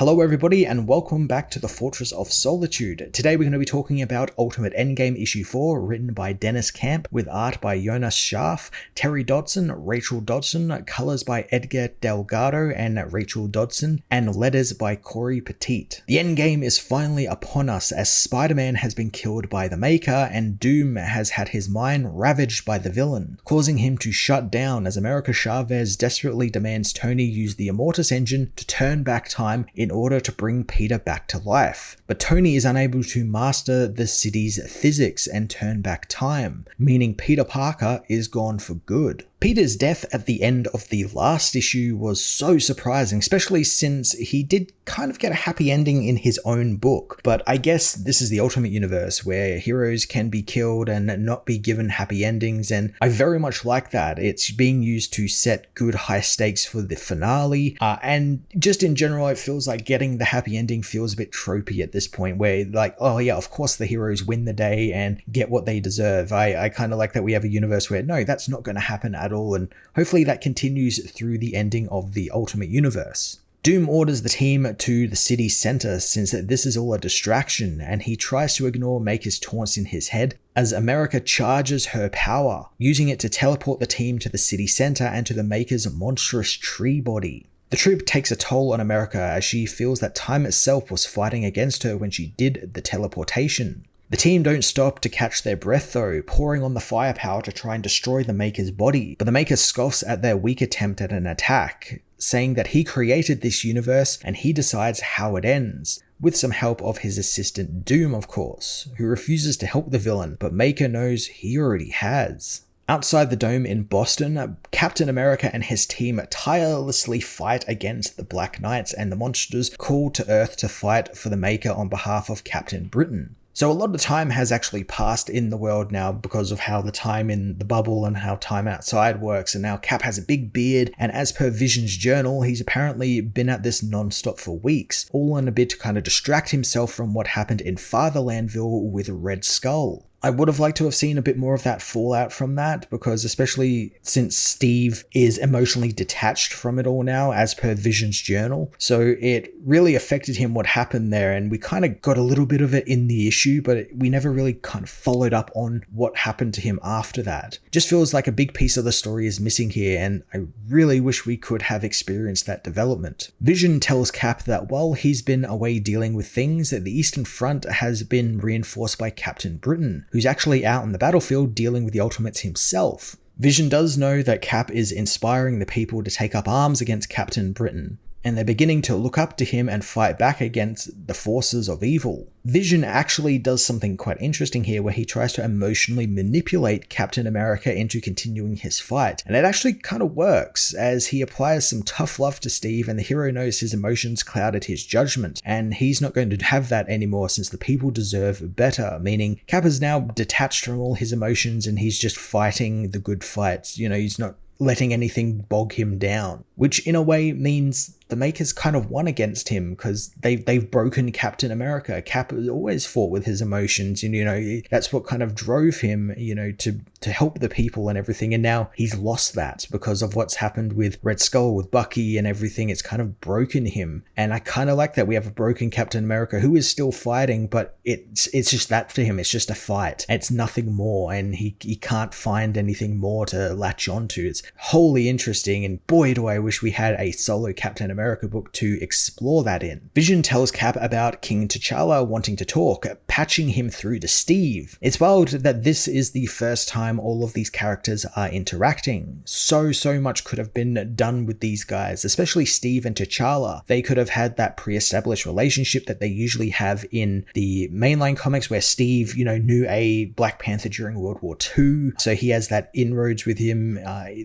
Hello everybody and welcome back to the Fortress of Solitude. Today we're going to be talking about Ultimate Endgame issue 4, written by Dennis Camp, with art by Jonas Scharf, Terry Dodson, Rachel Dodson, colors by Edgar Delgado and Rachel Dodson, and letters by Corey Petit. The Endgame is finally upon us as Spider-Man has been killed by the Maker and Doom has had his mind ravaged by the villain, causing him to shut down as America Chavez desperately demands Tony use the Immortus engine to turn back time in order to bring Peter back to life. But Tony is unable to master the city's physics and turn back time, meaning Peter Parker is gone for good. Peter's death at the end of the last issue was so surprising, especially since he did kind of get a happy ending in his own book. But I guess this is the Ultimate Universe where heroes can be killed and not be given happy endings, and I very much like that. It's being used to set good high stakes for the finale, and just in general it feels like getting the happy ending feels a bit tropey at this point, where like, oh yeah, of course the heroes win the day and get what they deserve. I kind of like that we have a universe where no, that's not going to happen at all, and hopefully that continues through the ending of the Ultimate Universe. Doom orders the team to the city center since this is all a distraction, and he tries to ignore Maker's taunts in his head as America charges her power, using it to teleport the team to the city center and to the Maker's monstrous tree body. The trip takes a toll on America as she feels that time itself was fighting against her when she did the teleportation. The team don't stop to catch their breath though, pouring on the firepower to try and destroy the Maker's body, but the Maker scoffs at their weak attempt at an attack, saying that he created this universe and he decides how it ends, with some help of his assistant Doom of course, who refuses to help the villain, but Maker knows he already has. Outside the dome in Boston, Captain America and his team tirelessly fight against the Black Knights and the monsters called to Earth to fight for the Maker on behalf of Captain Britain. So a lot of time has actually passed in the world now because of how the time in the bubble and how time outside works, and now Cap has a big beard, and as per Vision's journal, he's apparently been at this non-stop for weeks, all in a bit to kind of distract himself from what happened in Fatherlandville with Red Skull. I would have liked to have seen a bit more of that fallout from that, because especially since Steve is emotionally detached from it all now, as per Vision's journal. So it really affected him what happened there, and we kind of got a little bit of it in the issue, but we never really kind of followed up on what happened to him after that. Just feels like a big piece of the story is missing here, and I really wish we could have experienced that development. Vision tells Cap that while he's been away dealing with things, the Eastern Front has been reinforced by Captain Britain, who's actually out on the battlefield dealing with the Ultimates himself. Vision does know that Cap is inspiring the people to take up arms against Captain Britain, and they're beginning to look up to him and fight back against the forces of evil. Vision actually does something quite interesting here where he tries to emotionally manipulate Captain America into continuing his fight, and it actually kind of works as he applies some tough love to Steve, and the hero knows his emotions clouded his judgment, and he's not going to have that anymore since the people deserve better, meaning Cap is now detached from all his emotions and he's just fighting the good fights. You know, he's not letting anything bog him down, which in a way means the Makers kind of won against him because they've broken Captain America. Cap has always fought with his emotions, and you know that's what kind of drove him, you know, to help the people and everything. And now he's lost that because of what's happened with Red Skull, with Bucky and everything. It's kind of broken him, and I kind of like that we have a broken Captain America who is still fighting, but it's just that for him. It's just a fight. It's nothing more, and he can't find anything more to latch onto. It's wholly interesting, and boy do I wish we had a solo Captain America book to explore that in. Vision tells Cap about King T'Challa wanting to talk, patching him through to Steve. It's wild that this is the first time all of these characters are interacting. So much could have been done with these guys, especially Steve and T'Challa. They could have had that pre-established relationship that they usually have in the mainline comics where Steve, you know, knew a Black Panther during World War II. So he has that inroads with him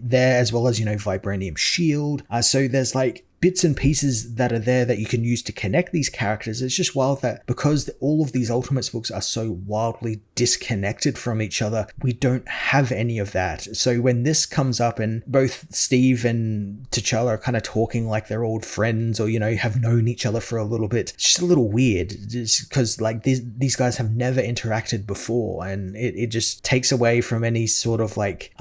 there, as well as, you know, Vibranium Shield. So there's like bits and pieces that are there that you can use to connect these characters. It's just wild that because all of these Ultimates books are so wildly disconnected from each other, we don't have any of that. So when this comes up and both Steve and T'Challa are kind of talking like they're old friends, or, you know, have known each other for a little bit, it's just a little weird because like these guys have never interacted before, and it just takes away from any sort of like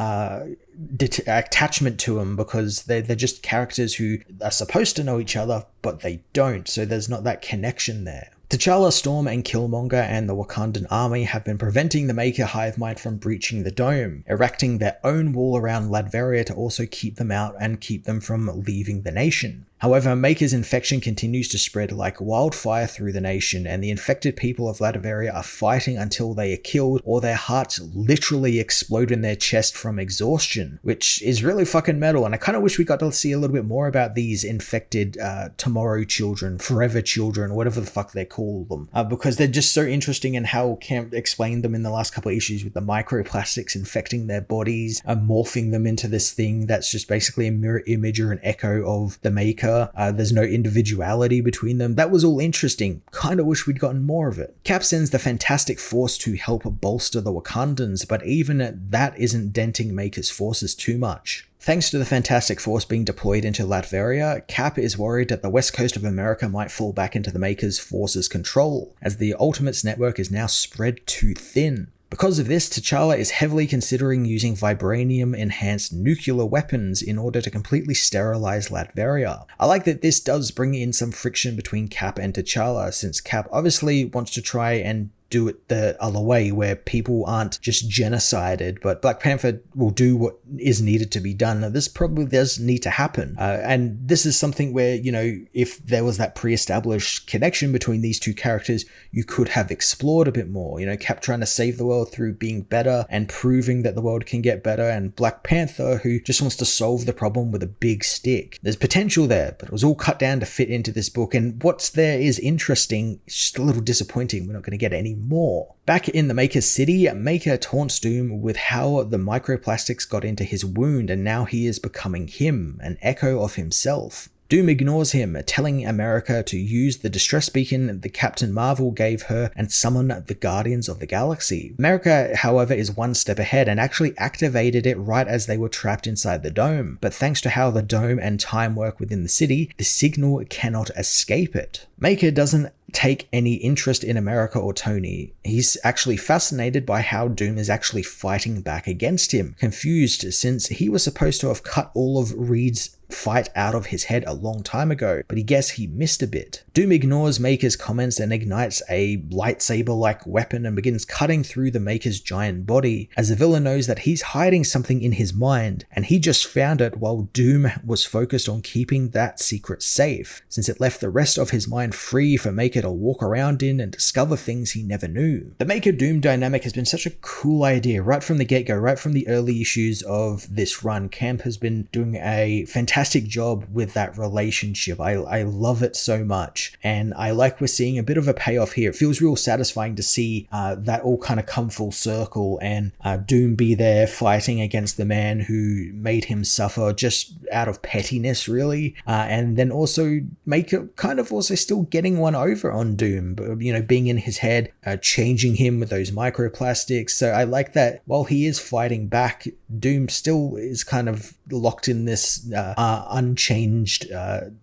attachment to them because they're just characters who are supposed to know each other, but they don't. So there's not that connection there. T'Challa, Storm, and Killmonger and the Wakandan army have been preventing the Maker hive mind from breaching the dome, erecting their own wall around Latveria to also keep them out and keep them from leaving the nation. However, Maker's infection continues to spread like wildfire through the nation, and the infected people of Latveria are fighting until they are killed or their hearts literally explode in their chest from exhaustion, which is really fucking metal. And I kind of wish we got to see a little bit more about these infected tomorrow children, forever children, whatever the fuck they call them, because they're just so interesting in how Camp explained them in the last couple of issues with the microplastics infecting their bodies, morphing them into this thing that's just basically a mirror image or an echo of the Maker. There's no individuality between them. That was all interesting. Kind of wish we'd gotten more of it. Cap sends the Fantastic Force to help bolster the Wakandans, but even that isn't denting Maker's forces too much. Thanks to the Fantastic Force being deployed into Latveria, Cap is worried that the west coast of America might fall back into the Maker's forces' control, as the Ultimates network is now spread too thin. Because of this, T'Challa is heavily considering using vibranium-enhanced nuclear weapons in order to completely sterilize Latveria. I like that this does bring in some friction between Cap and T'Challa, since Cap obviously wants to try and do it the other way, where people aren't just genocided, but Black Panther will do what is needed to be done. Now, this probably does need to happen. And this is something where, you know, if there was that pre-established connection between these two characters, you could have explored a bit more. You know, Cap trying to save the world through being better and proving that the world can get better, and Black Panther who just wants to solve the problem with a big stick. There's potential there, but it was all cut down to fit into this book. And what's there is interesting, it's just a little disappointing. We're not going to get any more. Back in the Maker's city, Maker taunts Doom with how the microplastics got into his wound, and now he is becoming him, an echo of himself. Doom ignores him, telling America to use the distress beacon that Captain Marvel gave her and summon the Guardians of the Galaxy. America, however, is one step ahead and actually activated it right as they were trapped inside the dome. But thanks to how the dome and time work within the city, the signal cannot escape it. Maker doesn't take any interest in America or Tony. He's actually fascinated by how Doom is actually fighting back against him, confused since he was supposed to have cut all of Reed's fight out of his head a long time ago, but he guessed he missed a bit. Doom ignores Maker's comments and ignites a lightsaber-like weapon and begins cutting through the Maker's giant body, as the villain knows that he's hiding something in his mind, and he just found it while Doom was focused on keeping that secret safe, since it left the rest of his mind free for Maker to walk around in and discover things he never knew. The Maker-Doom dynamic has been such a cool idea right from the get-go, right from the early issues of this run. Camp has been doing a fantastic job with that relationship. I love it so much, and I like we're seeing a bit of a payoff here. It feels real satisfying to see that all kind of come full circle, and Doom be there fighting against the man who made him suffer just out of pettiness, really, and then also Maker kind of also still getting one over on Doom, you know, being in his head, changing him with those microplastics. So I like that while he is fighting back, Doom still is kind of locked in this unchanged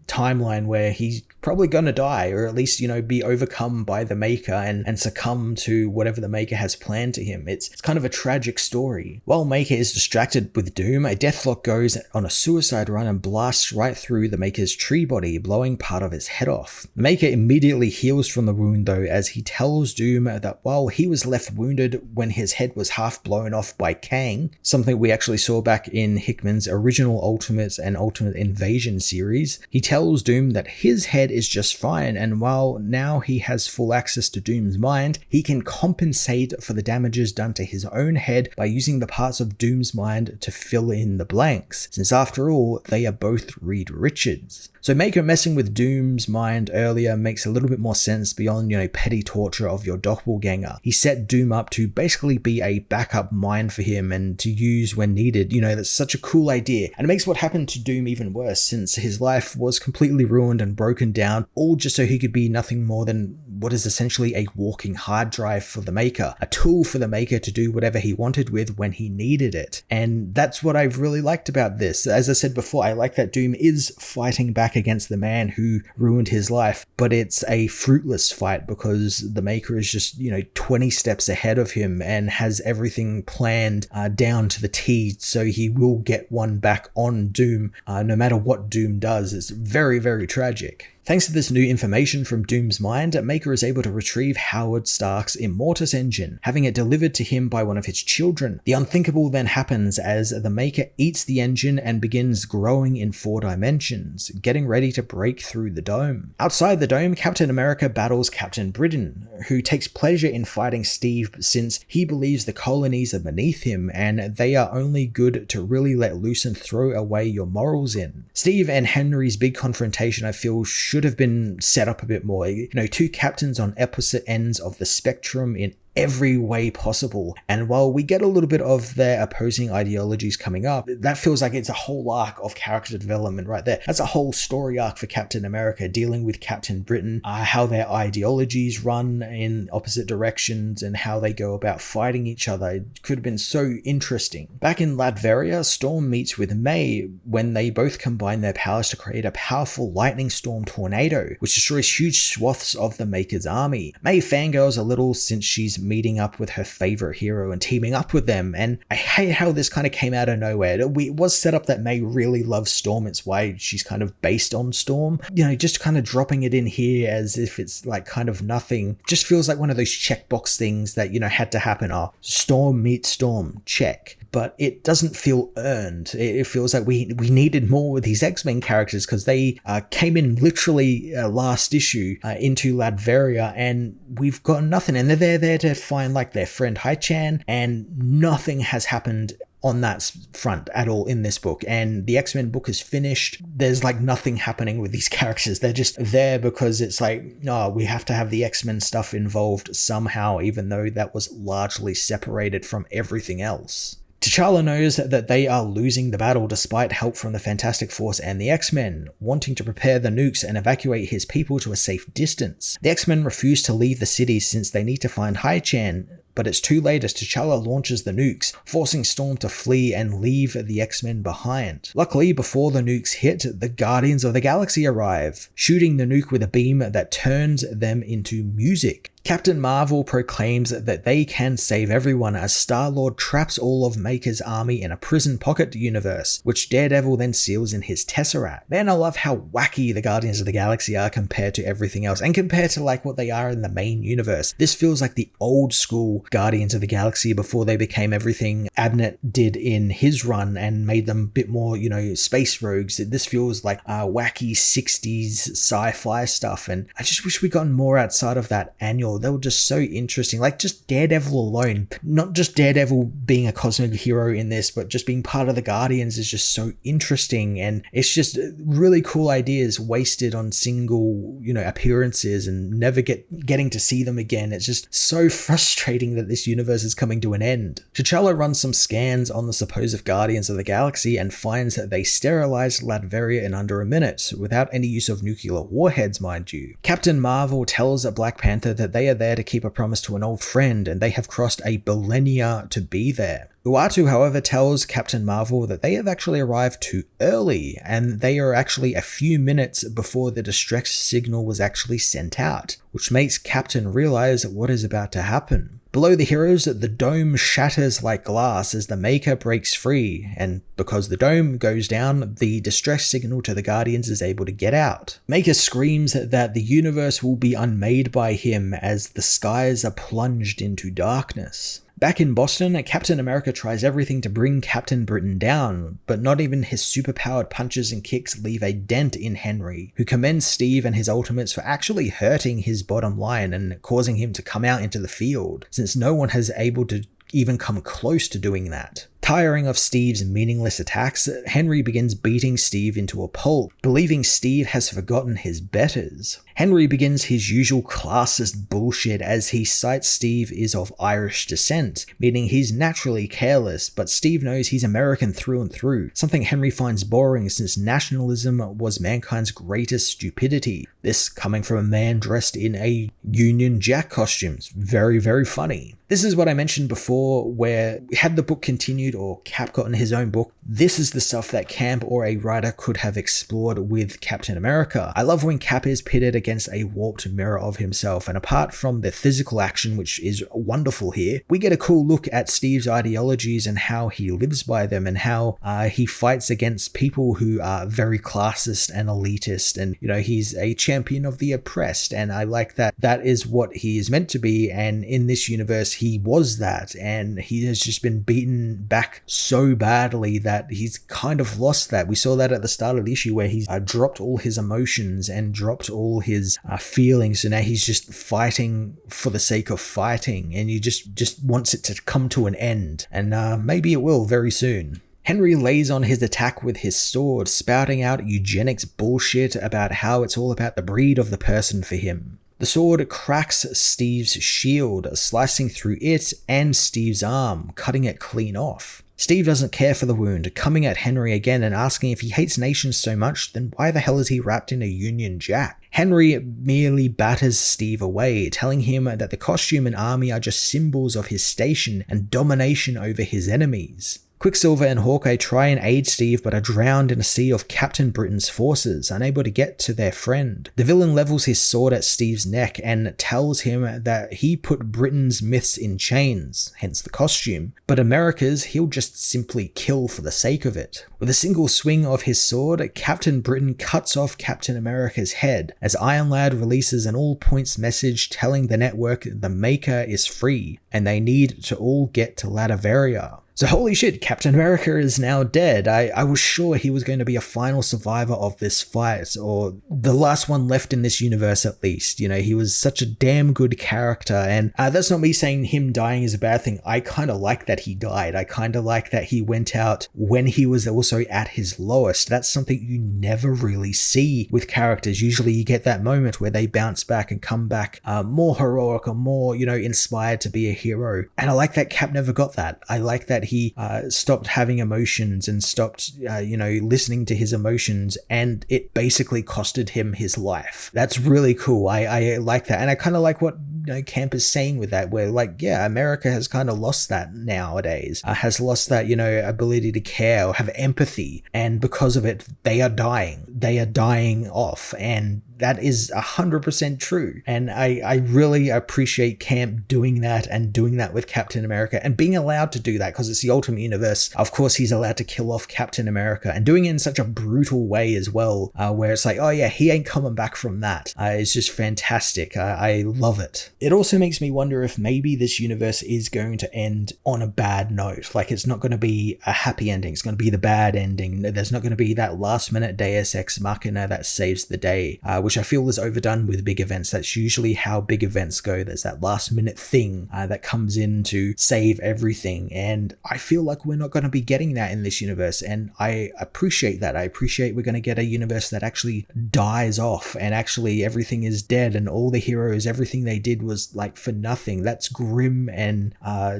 timeline where he's probably gonna die, or at least, you know, be overcome by the Maker and succumb to whatever the Maker has planned to him. It's kind of a tragic story. While Maker is distracted with Doom, a Deathlock goes on a suicide run and blasts right through the Maker's tree body, blowing part of his head off. The Maker immediately heals from the wound though, as he tells Doom that while he was left wounded when his head was half blown off by Kang, something we actually saw back in Hickman's original Ultimates and Ultimate Invasion series, he tells Doom that his head is just fine, and while now he has full access to Doom's mind, he can compensate for the damages done to his own head by using the parts of Doom's mind to fill in the blanks, since after all, they are both Reed Richards. So Maker messing with Doom's mind earlier makes a little bit more sense beyond, you know, petty torture of your doppelganger. He set Doom up to basically be a backup mind for him and to use when needed. You know, that's such a cool idea. And it makes what happened to Doom even worse, since his life was completely ruined and broken down, all just so he could be nothing more than what is essentially a walking hard drive for the Maker, a tool for the Maker to do whatever he wanted with when he needed it. And that's what I've really liked about this. As I said before, I like that Doom is fighting back against the man who ruined his life, but it's a fruitless fight because the Maker is just, 20 steps ahead of him and has everything planned down to the T, so he will get one back on Doom no matter what Doom does. It's very, very tragic. Thanks to this new information from Doom's mind, Maker is able to retrieve Howard Stark's Immortus engine, having it delivered to him by one of his children. The unthinkable then happens as the Maker eats the engine and begins growing in 4 dimensions, getting ready to break through the dome. Outside the dome, Captain America battles Captain Britain, who takes pleasure in fighting Steve since he believes the colonies are beneath him and they are only good to really let loose and throw away your morals in. Steve and Henry's big confrontation, I feel, should have been set up a bit more. 2 captains on opposite ends of the spectrum in every way possible. And while we get a little bit of their opposing ideologies coming up, that feels like it's a whole arc of character development right there. That's a whole story arc for Captain America, dealing with Captain Britain, how their ideologies run in opposite directions and how they go about fighting each other. It could have been so interesting. Back in Latveria, Storm meets with May when they both combine their powers to create a powerful lightning storm tornado, which destroys huge swaths of the Maker's army. May fangirls a little since she's meeting up with her favorite hero and teaming up with them, and I hate how this kind of came out of nowhere. It was set up that May really loves Storm, it's why she's kind of based on Storm. Just kind of dropping it in here as if it's like kind of nothing, just feels like one of those checkbox things that, had to happen. Storm meets Storm, check. But it doesn't feel earned. It feels like we needed more with these X-Men characters because they came in literally last issue into Latveria and we've got nothing. And they're there to find like their friend Hai-Chan, and nothing has happened on that front at all in this book. And the X-Men book is finished. There's like nothing happening with these characters. They're just there because it's like, no, we have to have the X-Men stuff involved somehow, even though that was largely separated from everything else. T'Challa knows that they are losing the battle despite help from the Fantastic Four and the X-Men, wanting to prepare the nukes and evacuate his people to a safe distance. The X-Men refuse to leave the city since they need to find Hai-Chan, but it's too late as T'Challa launches the nukes, forcing Storm to flee and leave the X-Men behind. Luckily, before the nukes hit, the Guardians of the Galaxy arrive, shooting the nuke with a beam that turns them into music. Captain Marvel proclaims that they can save everyone as Star-Lord traps all of Maker's army in a prison pocket universe, which Daredevil then seals in his Tesseract. Man, I love how wacky the Guardians of the Galaxy are compared to everything else, and compared to like what they are in the main universe. This feels like the old school Guardians of the Galaxy before they became everything Abnett did in his run and made them a bit more, space rogues. This feels like wacky 60s sci-fi stuff, and I just wish we got more outside of that annual. They were just so interesting. Like just Daredevil alone, not just Daredevil being a cosmic hero in this, but just being part of the Guardians is just so interesting. And it's just really cool ideas wasted on single, appearances and never getting to see them again. It's just so frustrating that this universe is coming to an end. T'Challa runs some scans on the supposed Guardians of the Galaxy and finds that they sterilized Latveria in under a minute, without any use of nuclear warheads, mind you. Captain Marvel tells Black Panther that they are there to keep a promise to an old friend, and they have crossed a millennia to be there. Uatu, however, tells Captain Marvel that they have actually arrived too early, and they are actually a few minutes before the distress signal was actually sent out, which makes Captain realize what is about to happen. Below the heroes, the dome shatters like glass as the Maker breaks free, and because the dome goes down, the distress signal to the Guardians is able to get out. Maker screams that the universe will be unmade by him as the skies are plunged into darkness. Back in Boston, Captain America tries everything to bring Captain Britain down, but not even his superpowered punches and kicks leave a dent in Henry, who commends Steve and his Ultimates for actually hurting his bottom line and causing him to come out into the field, since no one has able to even come close to doing that. Tiring of Steve's meaningless attacks, Henry begins beating Steve into a pulp, believing Steve has forgotten his betters. Henry begins his usual classist bullshit as he cites Steve is of Irish descent, meaning he's naturally careless, but Steve knows he's American through and through, something Henry finds boring since nationalism was mankind's greatest stupidity. This coming from a man dressed in a Union Jack costume. Very, very funny. This is what I mentioned before, where had the book continued or Cap gotten his own book, this is the stuff that Camp or a writer could have explored with Captain America. I love when Cap is pitted against a warped mirror of himself, and apart from the physical action, which is wonderful here, we get a cool look at Steve's ideologies and how he lives by them, and how he fights against people who are very classist and elitist, and he's a champion of the oppressed, and I like that that is what he is meant to be, and in this universe he was that, and he has just been beaten back so badly that he's kind of lost that. We saw that at the start of the issue where he's dropped all his emotions and dropped all his feelings, so now he's just fighting for the sake of fighting, and he just wants it to come to an end, and maybe it will very soon. Henry lays on his attack with his sword, spouting out eugenics bullshit about how it's all about the breed of the person for him. The sword cracks Steve's shield, slicing through it and Steve's arm, cutting it clean off. Steve doesn't care for the wound, coming at Henry again and asking if he hates nations so much, then why the hell is he wrapped in a Union Jack? Henry merely batters Steve away, telling him that the costume and army are just symbols of his station and domination over his enemies. Quicksilver and Hawkeye try and aid Steve but are drowned in a sea of Captain Britain's forces, unable to get to their friend. The villain levels his sword at Steve's neck and tells him that he put Britain's myths in chains, hence the costume, but America's he'll just simply kill for the sake of it. With a single swing of his sword, Captain Britain cuts off Captain America's head, as Iron Lad releases an all-points message telling the network the Maker is free, and they need to all get to Latveria. So holy shit, Captain America is now dead. I was sure he was going to be a final survivor of this fight, or the last one left in this universe at least. He was such a damn good character, and that's not me saying him dying is a bad thing. I kind of like that he died. I kind of like that he went out when he was also at his lowest. That's something you never really see with characters. Usually you get that moment where they bounce back and come back more heroic or more, inspired to be a hero. And I like that Cap never got that. I like that he stopped having emotions and stopped, listening to his emotions, and it basically costed him his life. That's really cool. I like that. And I kind of like what Camp is saying with that, where America has kind of lost that nowadays, has lost that, ability to care or have empathy. And because of it, they are dying off. And that is 100% true. And I really appreciate Camp doing that, and doing that with Captain America, and being allowed to do that because it's the Ultimate Universe. Of course, he's allowed to kill off Captain America, and doing it in such a brutal way as well, where it's like, oh yeah, he ain't coming back from that. It's just fantastic. I love it. It also makes me wonder if maybe this universe is going to end on a bad note. Like, it's not going to be a happy ending. It's going to be the bad ending. There's not going to be that last minute Deus Ex Machina that saves the day, which I feel is overdone with big events. That's usually how big events go. There's that last minute thing that comes in to save everything. And I feel like we're not going to be getting that in this universe. And I appreciate that. I appreciate we're going to get a universe that actually dies off, and actually everything is dead, and all the heroes, everything they did was like for nothing. That's grim and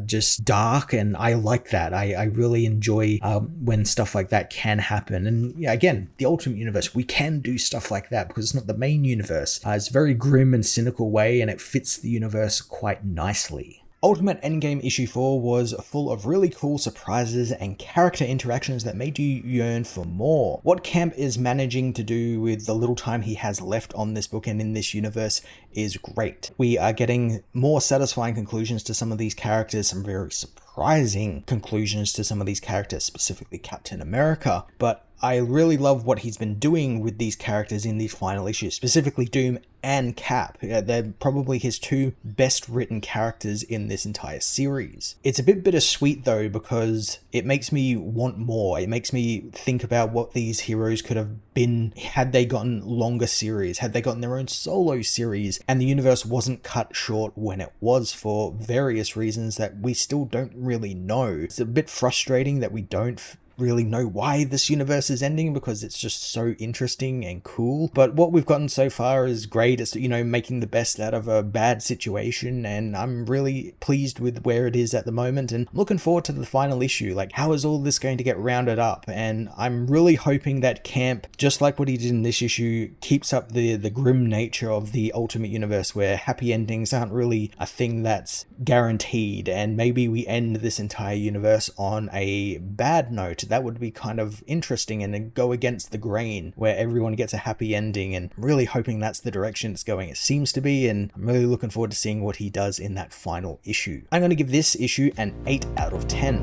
just dark. And I like that. I really enjoy when stuff like that can happen. And again, the Ultimate Universe, we can do stuff like that because it's not the main universe. It's a very grim and cynical way, and it fits the universe quite nicely. Ultimate Endgame issue 4 was full of really cool surprises and character interactions that made you yearn for more. What Camp is managing to do with the little time he has left on this book and in this universe is great. We are getting more satisfying conclusions to some of these characters, some very surprising conclusions to some of these characters, specifically Captain America, but I really love what he's been doing with these characters in these final issues, specifically Doom and Cap. They're probably his two best written characters in this entire series. It's a bit bittersweet though, because it makes me want more. It makes me think about what these heroes could have been had they gotten longer series, had they gotten their own solo series, and the universe wasn't cut short when it was for various reasons that we still don't really know. It's a bit frustrating that we don't really know why this universe is ending, because it's just so interesting and cool. But what we've gotten so far is great. It's, you know, making the best out of a bad situation, and I'm really pleased with where it is at the moment, and I'm looking forward to the final issue. Like, how is all this going to get rounded up? And I'm really hoping that Camp, just like what he did in this issue, keeps up the grim nature of the Ultimate Universe, where happy endings aren't really a thing that's guaranteed, and maybe we end this entire universe on a bad note. That would be kind of interesting and go against the grain, where everyone gets a happy ending, and I'm really hoping that's the direction it's going. It seems to be, and I'm really looking forward to seeing what he does in that final issue. I'm going to give this issue an 8 out of 10.